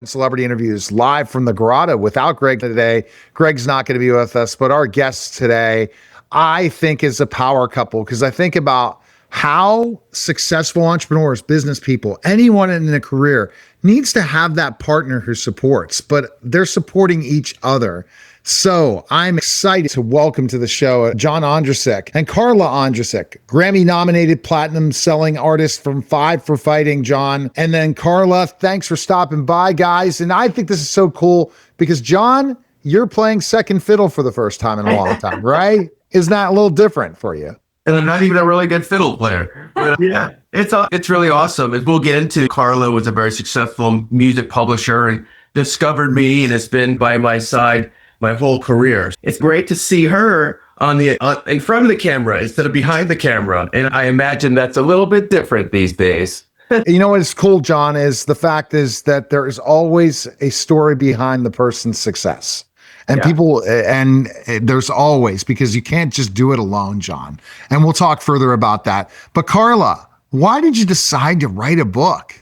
Celebrity interviews live from the Grotto without Greg today. Greg's not going to be with us, but our guest today, I think, is a power couple because I think about how successful entrepreneurs, business people, anyone in a career needs to have that partner who supports, but they're supporting each other. So I'm excited to welcome to the show John Ondrasik and Carla Ondrasik, Grammy-nominated platinum-selling artist from Five for Fighting, John. And then Carla, thanks for stopping by, guys. And I think this is so cool because, John, you're playing second fiddle for the first time in a long time, right? Isn't that a little different for you? And I'm not even a really good fiddle player. But yeah, it's really awesome. And we'll get into Carla was a very successful music publisher and discovered me and has been by my side my whole career. It's great to see her in front of the camera instead of behind the camera. And I imagine that's a little bit different these days. You know what is cool, John, is the fact is that there is always a story behind the person's success. And there's always, because you can't just do it alone, John. And we'll talk further about that. But Carla, why did you decide to write a book?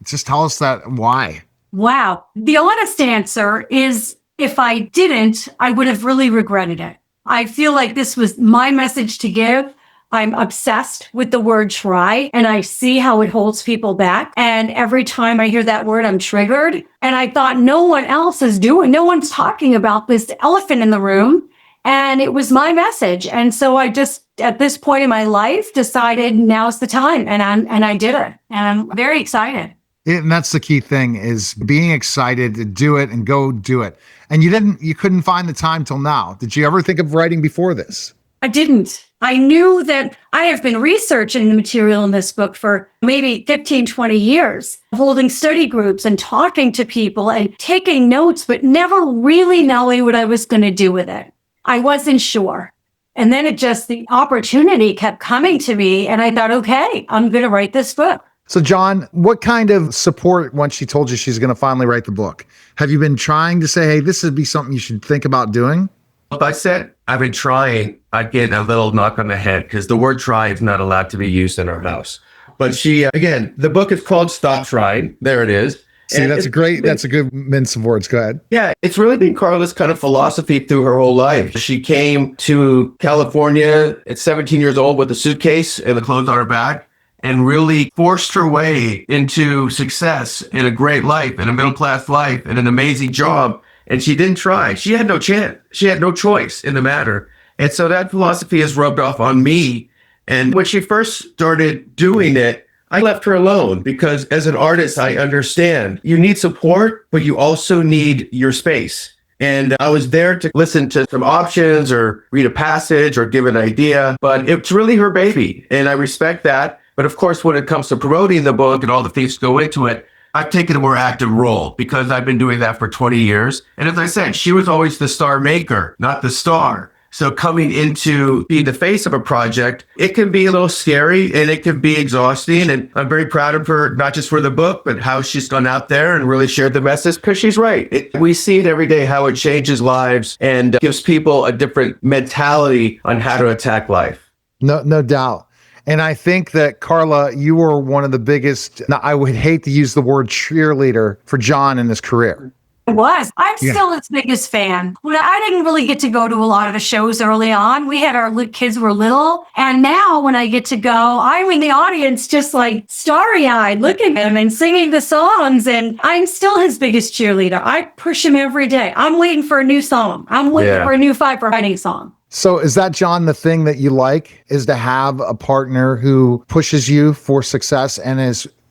Just tell us that why. Wow. The honest answer is, if I didn't, I would have really regretted it. I feel like this was my message to give. I'm obsessed with the word try, and I see how it holds people back. And every time I hear that word, I'm triggered. And I thought no one else is no one's talking about this elephant in the room. And it was my message. And so I just, at this point in my life, decided now's the time. And I did it. And I'm very excited. And that's the key thing, is being excited to do it and go do it. And you couldn't find the time till now. Did you ever think of writing before this? I didn't. I knew that I have been researching the material in this book for maybe 15, 20 years, holding study groups and talking to people and taking notes, but never really knowing what I was going to do with it. I wasn't sure. And then the opportunity kept coming to me, and I thought, okay, I'm going to write this book. So, John, what kind of support once she told you she's going to finally write the book? Have you been trying to say, hey, this would be something you should think about doing? If I said I've been trying, I'd get a little knock on the head because the word try is not allowed to be used in our house. But again, the book is called Stop Trying. There it is. See, that's a good mince of words. Go ahead. Yeah, it's really been Carla's kind of philosophy through her whole life. She came to California at 17 years old with a suitcase and the clothes on her back, and really forced her way into success in a great life, in a middle-class life, and an amazing job. And she didn't try. She had no chance. She had no choice in the matter. And so that philosophy has rubbed off on me. And when she first started doing it, I left her alone because as an artist, I understand you need support, but you also need your space. And I was there to listen to some options or read a passage or give an idea, but it's really her baby. And I respect that. But of course, when it comes to promoting the book and all the things that go into it, I've taken a more active role because I've been doing that for 20 years. And as I said, she was always the star maker, not the star. So coming into being the face of a project, it can be a little scary and it can be exhausting. And I'm very proud of her, not just for the book, but how she's gone out there and really shared the message, because she's right. We see it every day, how it changes lives and gives people a different mentality on how to attack life. No doubt. And I think that, Carla, you were one of the biggest, now I would hate to use the word cheerleader for John in his career. I was. I'm still his biggest fan. I didn't really get to go to a lot of the shows early on. We had our kids were little. And now when I get to go, I'm in the audience just like starry-eyed looking at him and singing the songs. And I'm still his biggest cheerleader. I push him every day. I'm waiting for a new song. I'm waiting for a new Five for Fighting song. So is that, John, the thing that you like, is to have a partner who pushes you for success and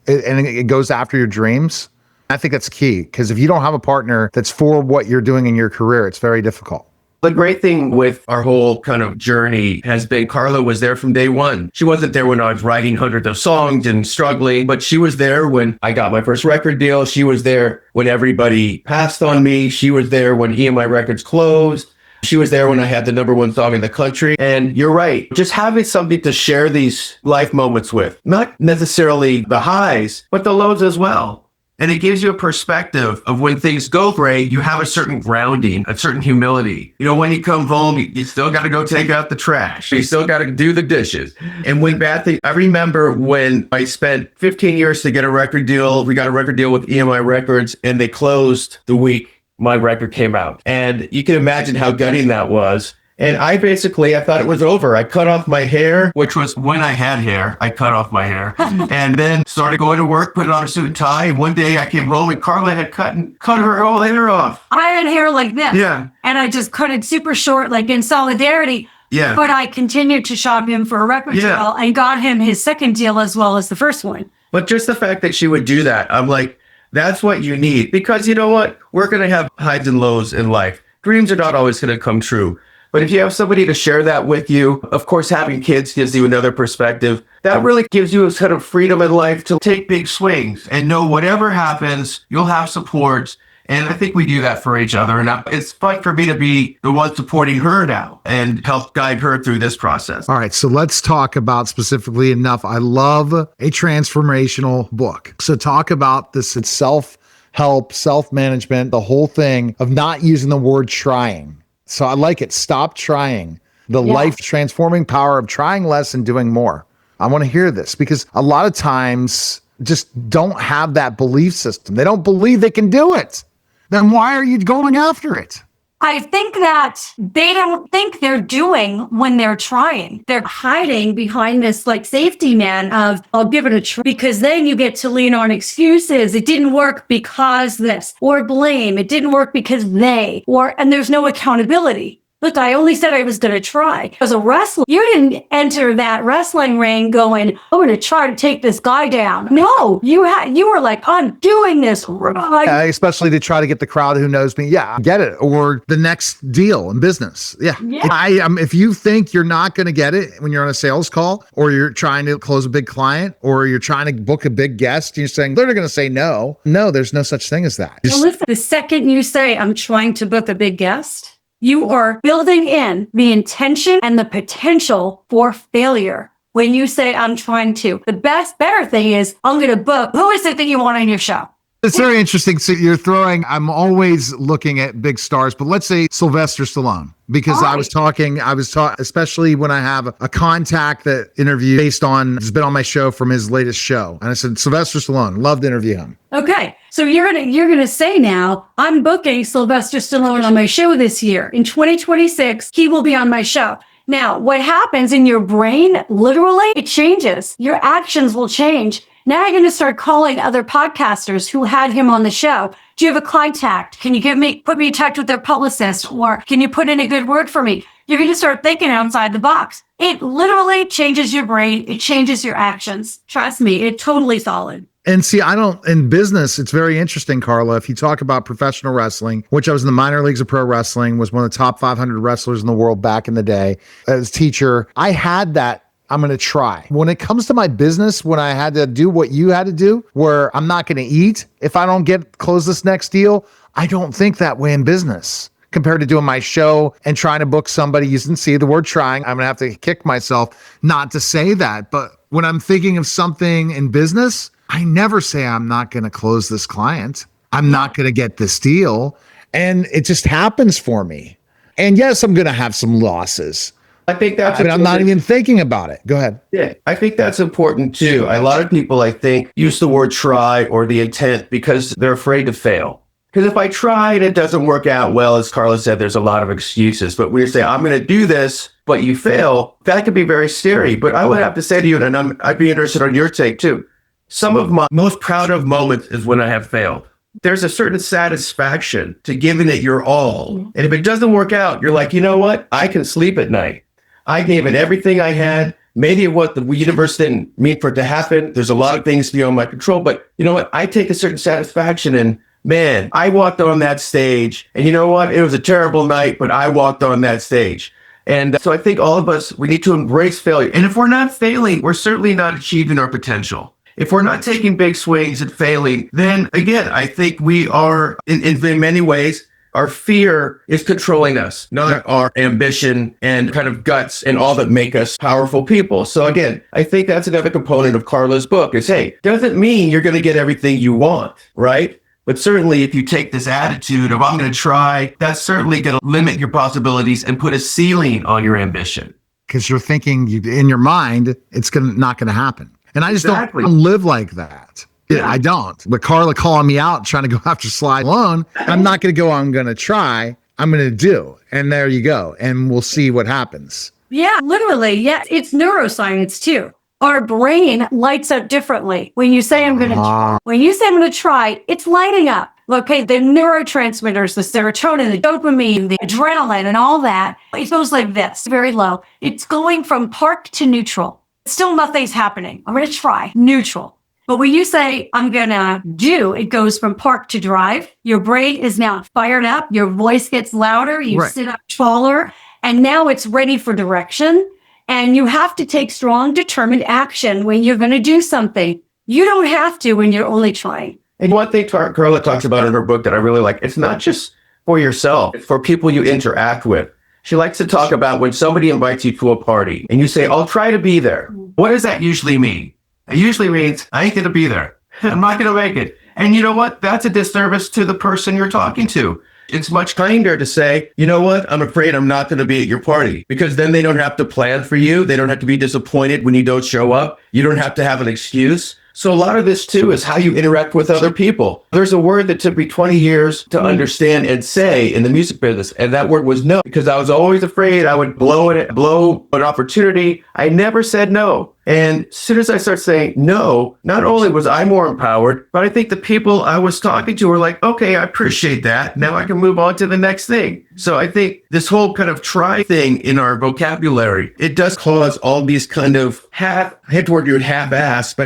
it goes after your dreams? I think that's key, because if you don't have a partner that's for what you're doing in your career, it's very difficult. The great thing with our whole kind of journey has been Carla was there from day one. She wasn't there when I was writing hundreds of songs and struggling, but she was there when I got my first record deal. She was there when everybody passed on me. She was there when EMI Records closed. She was there when I had the #1 song in the country. And you're right, just having somebody to share these life moments with, not necessarily the highs, but the lows as well. And it gives you a perspective of when things go great, you have a certain grounding, a certain humility. You know, when you come home, you still got to go take out the trash. You still got to do the dishes. And when bad things, I remember when I spent 15 years to get a record deal. We got a record deal with EMI Records, and they closed the week my record came out. And you can imagine how gutting that was. And I thought it was over. I cut off my hair, which was when I had hair. I cut off my hair and then started going to work, put on a suit and tie. And one day I came home and Carla had cut her whole hair off. I had hair like this. Yeah. And I just cut it super short, like in solidarity. Yeah. But I continued to shop him for a record deal and got him his second deal as well as the first one. But just the fact that she would do that, I'm like, that's what you need. Because you know what? We're going to have highs and lows in life. Dreams are not always going to come true. But if you have somebody to share that with you, of course, having kids gives you another perspective. That really gives you a sort of freedom in life to take big swings and know whatever happens, you'll have support. And I think we do that for each other. And it's fun for me to be the one supporting her now and help guide her through this process. All right, so let's talk about specifically enough. I love a transformational book. So talk about this self-help, self-management, the whole thing of not using the word trying. So I like it. Stop trying. The life transforming power of trying less and doing more. I want to hear this because a lot of times just don't have that belief system. They don't believe they can do it. Then why are you going after it? I think that they don't think they're doing when they're trying. They're hiding behind this like safety man of, I'll give it a try, because then you get to lean on excuses. It didn't work because this, or blame. It didn't work because and there's no accountability. Look, I only said I was going to try. As a wrestler, you didn't enter that wrestling ring going, I'm going to try to take this guy down. No, you were like, I'm doing this right. Yeah, especially to try to get the crowd who knows me. Yeah, get it. Or the next deal in business. Yeah. If you think you're not going to get it when you're on a sales call, or you're trying to close a big client, or you're trying to book a big guest, you're saying they're going to say no. No, there's no such thing as that. Well, listen, the second you say, I'm trying to book a big guest, you are building in the intention and the potential for failure. When you say, I'm trying to, the better thing is, I'm going to book. Who is it that you want on your show? It's very interesting. So I'm always looking at big stars, but let's say Sylvester Stallone, because I was talking, especially when I have a contact that has been on my show from his latest show. And I said, Sylvester Stallone, love to interview him. Okay. So you're gonna say now, I'm booking Sylvester Stallone on my show this year. In 2026, he will be on my show. Now, what happens in your brain, literally, it changes. Your actions will change. Now you're going to start calling other podcasters who had him on the show. Do you have a contact? Can you put me in touch with their publicist? Or can you put in a good word for me? You're going to start thinking outside the box. It literally changes your brain. It changes your actions. Trust me, it's totally solid. And see, in business, it's very interesting, Carla. If you talk about professional wrestling, which I was in the minor leagues of pro wrestling, was one of the top 500 wrestlers in the world back in the day. As teacher, I had that. I'm going to try. When it comes to my business, when I had to do what you had to do, where I'm not going to eat if I don't close this next deal, I don't think that way in business. Compared to doing my show and trying to book somebody, you didn't see the word trying. I'm going to have to kick myself not to say that. But when I'm thinking of something in business, I never say I'm not going to close this client. I'm not going to get this deal. And it just happens for me. And yes, I'm going to have some losses. I think I'm not even thinking about it. Go ahead. Yeah, I think that's important too. A lot of people, I think, use the word try or the intent because they're afraid to fail. Because if I try and it doesn't work out well, as Carla said, there's a lot of excuses. But when you say, I'm going to do this, but you fail, that could be very scary. But I would have to say to you, and I'd be interested on your take too, some of my most proud of moments is when I have failed. There's a certain satisfaction to giving it your all. And if it doesn't work out, you're like, you know what? I can sleep at night. I gave it everything I had. Maybe what the universe didn't mean for it to happen. There's a lot of things beyond my control, but you know what? I take a certain satisfaction in, man, I walked on that stage and you know what? It was a terrible night, but I walked on that stage. And so I think all of us, we need to embrace failure. And if we're not failing, we're certainly not achieving our potential. If we're not taking big swings and failing, then again, I think we are in many ways Our fear is controlling us, not our ambition and kind of guts and all that make us powerful people. So again, I think that's another component of Carla's book is, hey, doesn't mean you're going to get everything you want, right? But certainly if you take this attitude of I'm going to try, that's certainly going to limit your possibilities and put a ceiling on your ambition. Because you're thinking in your mind, it's not going to happen. And I just don't live like that. Yeah, I don't. But Carla calling me out, trying to go after Slide alone, I'm not going to go, I'm going to try. I'm going to do. And there you go. And we'll see what happens. Yeah, literally. Yeah, it's neuroscience too. Our brain lights up differently. When you say I'm going to try, it's lighting up. Okay, the neurotransmitters, the serotonin, the dopamine, the adrenaline, and all that, it goes like this, very low. It's going from park to neutral. Still nothing's happening. I'm going to try, neutral. But when you say, I'm going to do, it goes from park to drive. Your brain is now fired up. Your voice gets louder. You sit up taller. And now it's ready for direction. And you have to take strong, determined action when you're going to do something. You don't have to when you're only trying. And one thing Carla talks about in her book that I really like, it's not just for yourself, it's for people you interact with. She likes to talk about when somebody invites you to a party and you say, I'll try to be there. What does that usually mean? It usually means I ain't going to be there. I'm not going to make it. And you know what? That's a disservice to the person you're talking to. It's much kinder to say, you know what? I'm afraid I'm not going to be at your party, because then they don't have to plan for you. They don't have to be disappointed when you don't show up. You don't have to have an excuse. So a lot of this too is how you interact with other people. There's a word that took me 20 years to understand and say in the music business. And that word was no, because I was always afraid I would blow an opportunity. I never said no. And as soon as I started saying no, not only was I more empowered, but I think the people I was talking to were like, okay, I appreciate that. Now I can move on to the next thing. So I think this whole kind of try thing in our vocabulary, it does cause all these kind of half-ass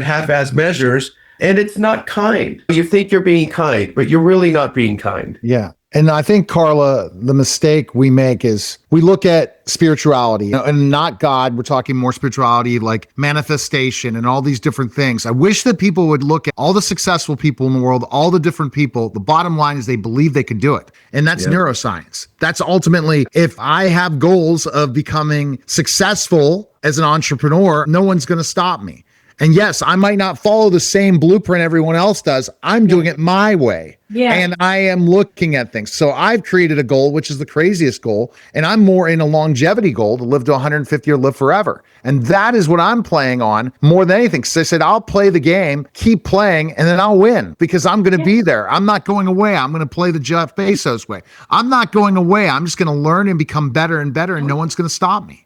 measures, and it's not kind. You think you're being kind, but you're really not being kind. Yeah. And I think, Carla, the mistake we make is we look at spirituality and not God. We're talking more spirituality, like manifestation and all these different things. I wish that people would look at all the successful people in the world, all the different people. The bottom line is they believe they can do it. And that's neuroscience. That's ultimately, if I have goals of becoming successful as an entrepreneur, no one's going to stop me. And yes, I might not follow the same blueprint everyone else does. I'm doing it my way. Yeah. And I am looking at things. So I've created a goal, which is the craziest goal. And I'm more in a longevity goal to live to 150 or live forever. And that is what I'm playing on more than anything. So I said, I'll play the game, keep playing, and then I'll win because I'm going to be there. I'm not going away. I'm going to play the Jeff Bezos way. I'm not going away. I'm just going to learn and become better and better, and no one's going to stop me.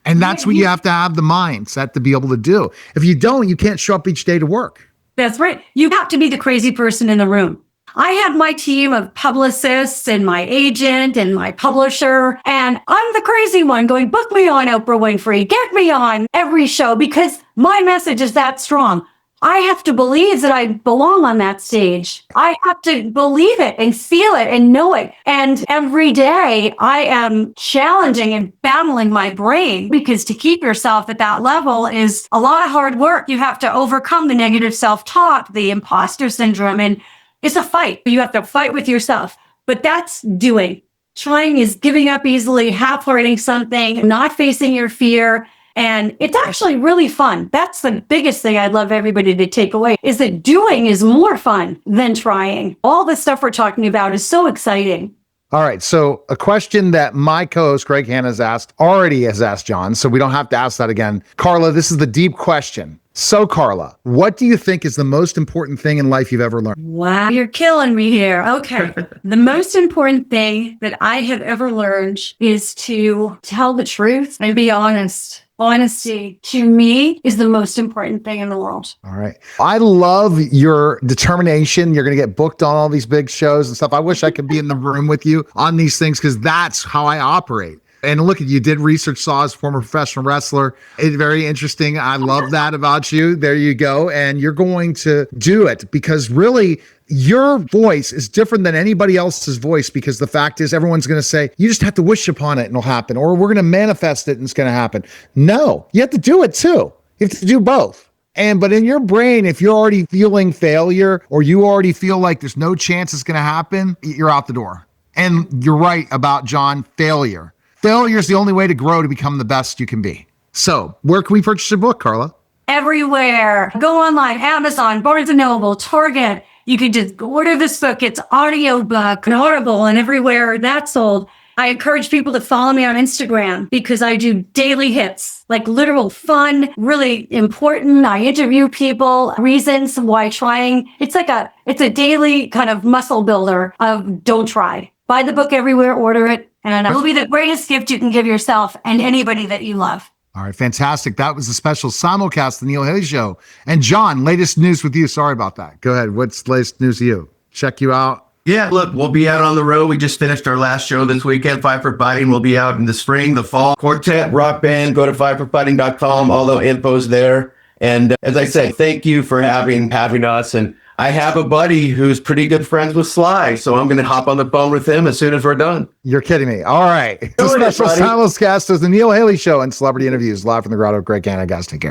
And that's what you have to have the mindset to be able to do. If you don't, you can't show up each day to work. That's right. You have to be the crazy person in the room. I have my team of publicists and my agent and my publisher, and I'm the crazy one going, book me on Oprah Winfrey, get me on every show, because my message is that strong. I have to believe that I belong on that stage. I have to believe it and feel it and know it. And every day I am challenging and battling my brain, because to keep yourself at that level is a lot of hard work. You have to overcome the negative self-talk, the imposter syndrome, and it's a fight. You have to fight with yourself. But that's doing. Trying is giving up easily, half-hearting something, not facing your fear. And it's actually really fun. That's the biggest thing I'd love everybody to take away, is that doing is more fun than trying. All the stuff we're talking about is so exciting. All right. So a question that my co-host Greg Hanna already has asked John, so we don't have to ask that again. Carla, this is the deep question. So Carla, what do you think is the most important thing in life you've ever learned? Wow, you're killing me here. Okay. The most important thing that I have ever learned is to tell the truth and be honest. Honesty, to me, is the most important thing in the world. All right. I love your determination. You're going to get booked on all these big shows and stuff. I wish I could be in the room with you on these things, because that's how I operate. And look, you did research, saw as former professional wrestler. It's very interesting. I love that about you. There you go. And you're going to do it, because really your voice is different than anybody else's voice, because the fact is everyone's going to say, you just have to wish upon it and it'll happen, or we're going to manifest it and it's going to happen. No, you have to do it too. You have to do both. But in your brain, if you're already feeling failure, or you already feel like there's no chance it's going to happen, you're out the door. And you're right about, John, failure. Failure is the only way to grow to become the best you can be. So where can we purchase your book, Carla? Everywhere. Go online, Amazon, Barnes & Noble, Target. You can just order this book. It's audiobook and Audible and everywhere that's sold. I encourage people to follow me on Instagram because I do daily hits, like literal fun, really important. I interview people, reasons why trying. It's a daily kind of muscle builder of don't try. Buy the book everywhere, order it, and it will be the greatest gift you can give yourself and anybody that you love. All right, fantastic. That was a special simulcast of the Neil Haley Show. And John, latest news with you. Sorry about that. Go ahead. What's the latest news with you? Check you out. Yeah, look, we'll be out on the road. We just finished our last show this weekend, Fight for Fighting. We'll be out in the spring, the fall. Quartet, rock band, go to fightforfighting.com. All the info's there. And as I said, thank you for having us. And I have a buddy who's pretty good friends with Sly, so I'm going to hop on the phone with him as soon as we're done. You're kidding me. All right. It's a special simulcast of the Neil Haley Show and celebrity interviews live from the Grotto. Greg Canna, guys. Take care.